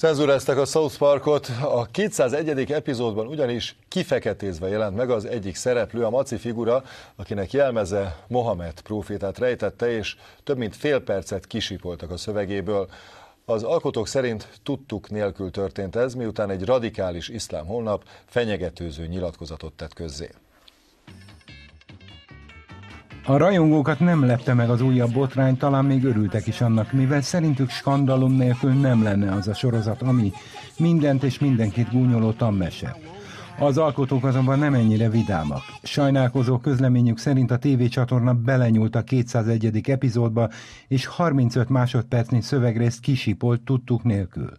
Cenzúrázták a South Parkot, a 201. epizódban ugyanis kifeketézve jelent meg az egyik szereplő, a Maci figura, akinek jelmeze Mohamed prófétát rejtette, és több mint fél percet kisipoltak a szövegéből. Az alkotók szerint tudtuk nélkül történt ez, miután egy radikális iszlám honlap fenyegetőző nyilatkozatot tett közzé. A rajongókat nem lepte meg az újabb botrány, talán még örültek is annak, mivel szerintük skandalum nélkül nem lenne az a sorozat, ami mindent és mindenkit gúnyoló tanmese. Az alkotók azonban nem ennyire vidámak. Sajnálkozó közleményük szerint a tévécsatorna belenyúlt a 201. epizódba, és 35 másodpercnyi szövegrészt kisipolt tudtuk nélkül.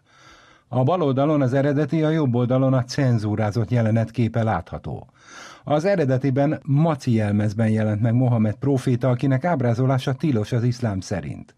A bal oldalon az eredeti, a jobb oldalon a cenzúrázott jelenetképe látható. Az eredetiben Maci jelmezben jelent meg Mohamed próféta, akinek ábrázolása tilos az iszlám szerint.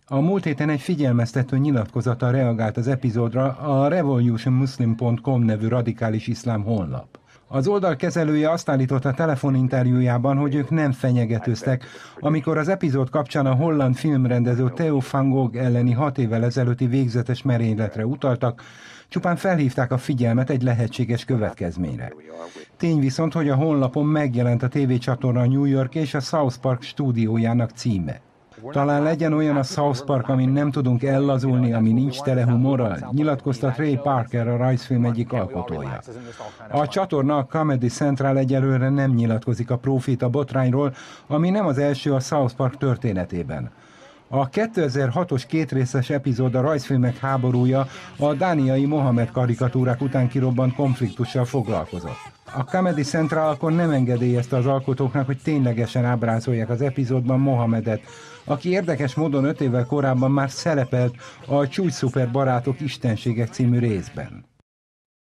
A múlt héten egy figyelmeztető nyilatkozattal reagált az epizódra a revolutionmuslim.com nevű radikális iszlám honlap. Az oldal kezelője azt állította telefoninterjújában, hogy ők nem fenyegetőztek, amikor az epizód kapcsán a holland filmrendező Theo van Gogh elleni 6 évvel ezelőtti végzetes merényletre utaltak, csupán felhívták a figyelmet egy lehetséges következményre. Tény viszont, hogy a honlapon megjelent a tévécsatorna New York és a South Park stúdiójának címe. Talán legyen olyan a South Park, amin nem tudunk ellazulni, ami nincs tele humorral, nyilatkozta Trey Parker, a rajzfilm egyik alkotója. A csatorna, a Comedy Central egyelőre nem nyilatkozik a próféta botrányról, ami nem az első a South Park történetében. A 2006-os kétrészes epizód, a rajzfilmek háborúja, a dániai Mohamed karikatúrák után kirobbant konfliktussal foglalkozott. A Comedy Central akkor nem engedélyezte az alkotóknak, hogy ténylegesen ábrázolják az epizódban Mohamedet, aki érdekes módon 5 évvel korábban már szerepelt a Csúcs szuper barátok istenségek című részben.